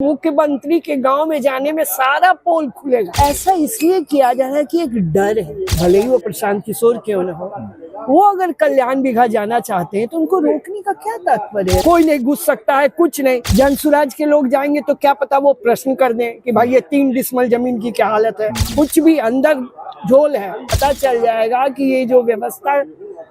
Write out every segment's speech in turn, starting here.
मुख्यमंत्री के गांव में जाने में सारा पोल खुलेगा। ऐसा इसलिए किया जा रहा है कि एक डर है, भले ही वो प्रशांत किशोर क्यों न हो, वो अगर कल्याण बिघा जाना चाहते हैं तो उनको रोकने का क्या तात्पर्य है। कोई नहीं घुस सकता है, कुछ नहीं। जनसुराज के लोग जाएंगे तो क्या पता वो प्रश्न कर दें कि भाई ये 3 डिसमल जमीन की क्या हालत है। कुछ भी अंदर झोल है, पता चल जाएगा कि ये जो व्यवस्था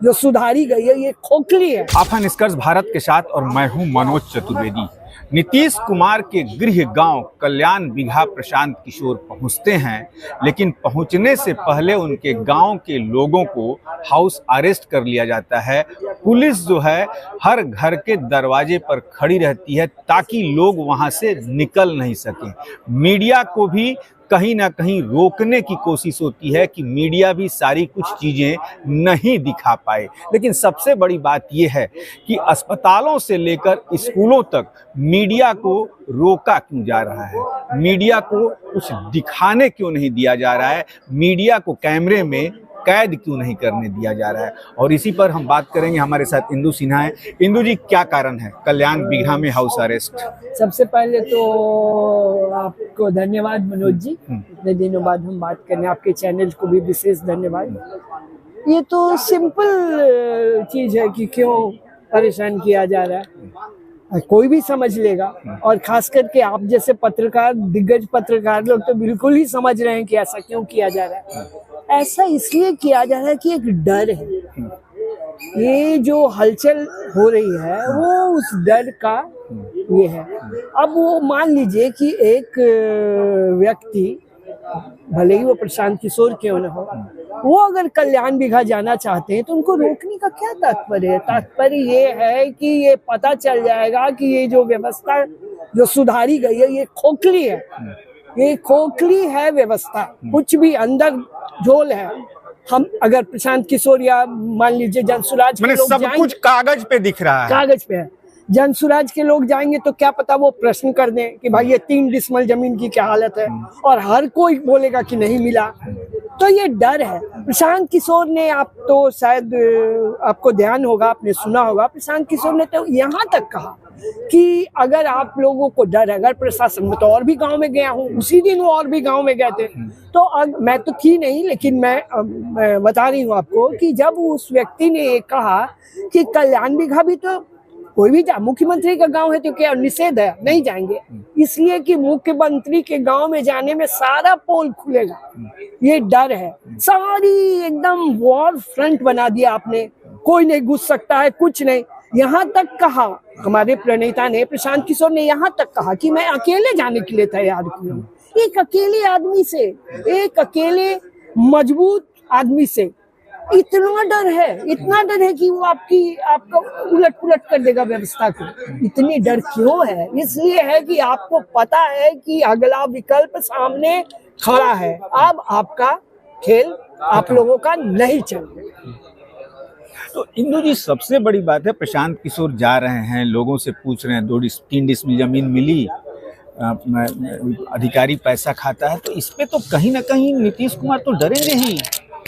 जो सुधारी गई है ये खोखली है। आपका निष्कर्ष भारत के साथ और मैं हूं मनोज चतुर्वेदी। नीतीश कुमार के गृह गांव कल्याण बिघा प्रशांत किशोर पहुंचते हैं, लेकिन पहुंचने से पहले उनके गांव के लोगों को हाउस अरेस्ट कर लिया जाता है। पुलिस जो है हर घर के दरवाजे पर खड़ी रहती है ताकि लोग वहां से निकल नहीं सकें। मीडिया को भी कहीं ना कहीं रोकने की कोशिश होती है कि मीडिया भी सारी कुछ चीज़ें नहीं दिखा पाए। लेकिन सबसे बड़ी बात यह है कि अस्पतालों से लेकर स्कूलों तक मीडिया को रोका क्यों जा रहा है, मीडिया को कुछ दिखाने क्यों नहीं दिया जा रहा है, मीडिया को कैमरे में कैद क्यों नहीं करने दिया जा रहा है। और इसी पर हम बात करेंगे। हमारे साथ इंदु सिन्हा है। इंदु जी, क्या कारण है कल्याण बिघा में हाउस अरेस्ट? सबसे पहले तो आपको धन्यवाद मनोज जी, इतने दिनों बाद हम बात करने, आपके चैनल को भी विशेष धन्यवाद। ये तो सिंपल चीज है कि क्यों परेशान किया जा रहा है, कोई भी समझ लेगा। और खास करके आप जैसे पत्रकार, दिग्गज पत्रकार लोग तो बिल्कुल ही समझ रहे हैं कि ऐसा क्यों किया जा रहा है। ऐसा इसलिए किया जा रहा है कि एक डर है, ये जो हलचल हो रही है वो उस डर का ये है। अब वो मान लीजिए कि एक व्यक्ति, भले ही वो प्रशांत किशोर क्यों न हो, वो अगर कल्याण बिघा जाना चाहते हैं तो उनको रोकने का क्या तात्पर्य है। तात्पर्य ये है कि ये पता चल जाएगा कि ये जो व्यवस्था जो सुधारी गई है ये खोखली है, ये खोखली है व्यवस्था। कुछ भी अंदर झोल है। हम अगर प्रशांत किशोर या मान लीजिए जनसुराज के लोग सब कुछ कागज पे दिख रहा है, कागज पे है। जनसुराज के लोग जाएंगे तो क्या पता वो प्रश्न कर दें कि भाई ये 3 डिसमल जमीन की क्या हालत है, और हर कोई बोलेगा कि नहीं मिला। तो ये डर है। प्रशांत किशोर ने, आप तो शायद आपको ध्यान होगा, आपने सुना होगा, प्रशांत किशोर ने तो यहाँ तक कहा कि अगर आप लोगों को डर है, अगर प्रशासन में, तो और भी गांव में गया हूँ, उसी दिन वो और भी गांव में गए थे। तो मैं तो थी नहीं, लेकिन मैं बता रही हूँ आपको कि जब उस व्यक्ति ने ये कहा कि कल्याण बिघा भी तो कोई भी मुख्यमंत्री का गांव है तो क्या निषेध है, नहीं जाएंगे, इसलिए कि मुख्यमंत्री के गांव में जाने में सारा पोल खुलेगा, ये डर है। सारी एकदम वॉर फ्रंट बना दिया आपने, कोई नहीं घुस सकता है, कुछ नहीं। यहाँ तक कहा हमारे प्रणेता ने, प्रशांत किशोर ने यहाँ तक कहा कि मैं अकेले जाने के लिए तैयार हूँ। एक अकेले आदमी से, एक अकेले मजबूत आदमी से इतना डर है, इतना डर है कि वो आपका उलट पुलट कर देगा व्यवस्था को। इतनी डर क्यों है? इसलिए है कि आपको पता है कि अगला विकल्प सामने खड़ा है। अब आपका खेल आप लोगों का नहीं चलेगा। तो इंदु जी, सबसे बड़ी बात है प्रशांत किशोर जा रहे हैं, लोगों से पूछ रहे हैं 3 डिसमिल जमीन मिली, अधिकारी पैसा खाता है, तो इस पे तो कहीं ना कहीं नीतीश कुमार तो डरेंगे ही।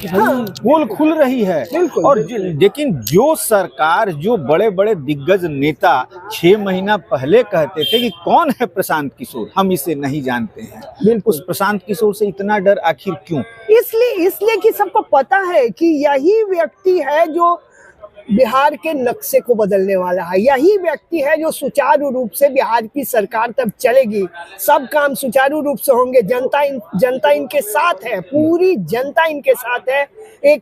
हाँ, पोल खुल रही है। और लेकिन जो सरकार, जो बड़े बड़े दिग्गज नेता 6 महीना पहले कहते थे कि कौन है प्रशांत किशोर, हम इसे नहीं जानते हैं, उस प्रशांत किशोर से इतना डर आखिर क्यों? इसलिए कि सबको पता है कि यही व्यक्ति है जो बिहार के नक्शे को बदलने वाला है, यही व्यक्ति है जो सुचारू रूप से बिहार की सरकार तब चलेगी, सब काम सुचारू रूप से होंगे, जनता इनके साथ है, पूरी जनता इनके साथ है। एक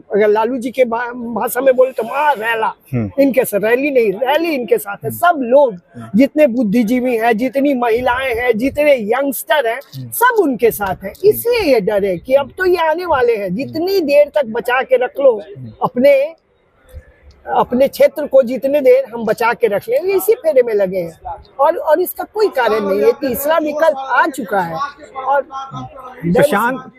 अगर लालू जी के भाषा में बोले तो महारैला इनके साथ, रैली इनके साथ है। सब लोग, जितने बुद्धिजीवी हैं, जितनी महिलाएं हैं, जितने यंगस्टर हैं, सब उनके साथ हैं। इसलिए ये डर है कि अब तो ये आने वाले हैं, जितनी देर तक बचा के रख लो अपने क्षेत्र को, जितने देर हम बचा के रख लेंगे, इसी फेरे में लगे हैं। और इसका कोई कारण नहीं है, तीसरा विकल्प आ चुका है। और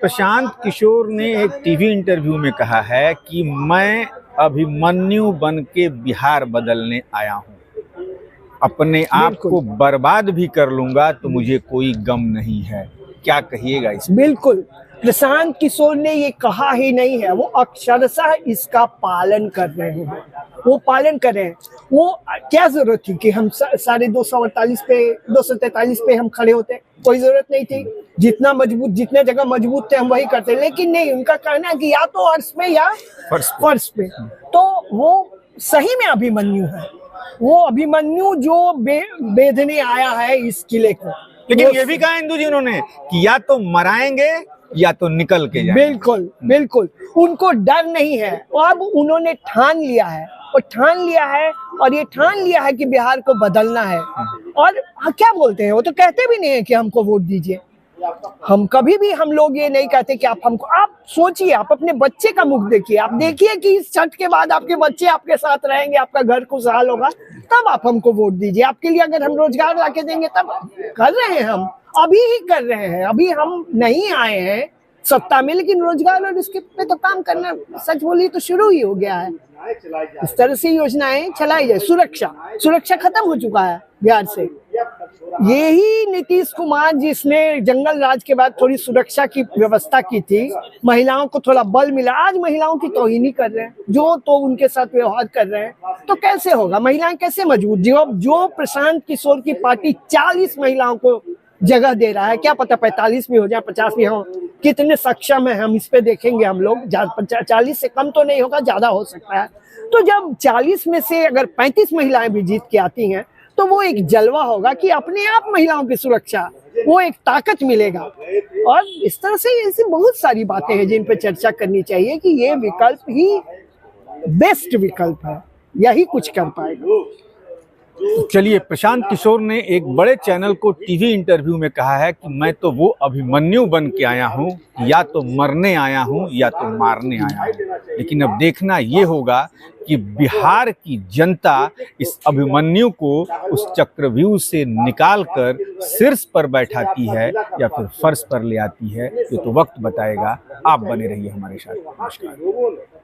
प्रशांत किशोर ने एक टीवी इंटरव्यू में कहा है कि मैं अभिमन्यु बन के बिहार बदलने आया हूँ, अपने आप को बर्बाद भी कर लूंगा तो मुझे कोई गम नहीं है। क्या कहिएगा इस? बिल्कुल, प्रशांत किशोर ने ये कहा ही नहीं है, वो अक्षरशः इसका पालन कर रहे हैं। वो पालन कर रहे हैं। वो क्या जरूरत थी कि हम 248 पे 243 पे हम खड़े होते? कोई जरूरत नहीं थी। जितना मजबूत, जितने जगह मजबूत थे हम वही करते, लेकिन नहीं, उनका कहना है कि या तो अर्श में या फर्श पे। तो वो सही में अभिमन्यु है, वो अभिमन्यु जो बेधने आया है इस किले को। लेकिन ये भी कहा इंदु जी उन्होंने कि या तो मराएंगे या तो निकल के जाएंगे। बिल्कुल बिल्कुल, उनको डर नहीं है। अब उन्होंने ठान लिया है, और ये ठान लिया है कि बिहार को बदलना है। और क्या बोलते हैं, वो तो कहते भी नहीं है कि हमको वोट दीजिए। हम कभी भी हम लोग ये नहीं कहते कि आप सोचिए, आप अपने बच्चे का मुख देखिए, आप देखिए कि इस छठ के बाद आपके बच्चे आपके साथ रहेंगे, आपका घर खुशहाल होगा, तब आप हमको वोट दीजिए। आपके लिए अगर हम रोजगार लाके देंगे, तब कर रहे हैं, हम अभी ही कर रहे हैं। अभी हम नहीं आए हैं सत्ता में, लेकिन रोजगार और इसके पे तो काम करना, सच बोलिए तो शुरू ही हो गया है। इस तरह से योजनाएं चलाई जाए। सुरक्षा खत्म हो चुका है बिहार से। यही नीतीश कुमार जिसने जंगल राज के बाद थोड़ी सुरक्षा की व्यवस्था की थी, महिलाओं को थोड़ा बल मिला, आज महिलाओं की तौहीनी कर रहे हैं, जो तो उनके साथ व्यवहार कर रहे हैं, तो कैसे होगा? महिलाएं कैसे मजबूत? जो प्रशांत किशोर की पार्टी 40 महिलाओं को जगह दे रहा है, क्या पता 45 भी हो जाए, 50 भी हो, कितने सक्षम है हम इस पे देखेंगे हम लोग। 40 से कम तो नहीं होगा, ज्यादा हो सकता है। तो जब 40 में से अगर 35 महिलाएं भी जीत के आती हैं, तो वो एक जलवा होगा कि अपने आप महिलाओं की सुरक्षा, वो एक ताकत मिलेगा। और इस तरह से ऐसी बहुत सारी बातें हैं जिन पे चर्चा करनी चाहिए कि ये विकल्प ही बेस्ट विकल्प है, यही कुछ कर पाएगा। चलिए, प्रशांत किशोर ने एक बड़े चैनल को टीवी इंटरव्यू में कहा है कि मैं तो वो अभिमन्यु बन के आया हूँ, या तो मरने आया हूँ या तो मारने आया हूँ। लेकिन अब देखना ये होगा कि बिहार की जनता इस अभिमन्यु को उस चक्रव्यूह से निकालकर शीर्ष पर बैठाती है या फिर फर्श पर ले आती है, ये तो वक्त बताएगा। आप बने रहिए हमारे साथ। नमस्कार।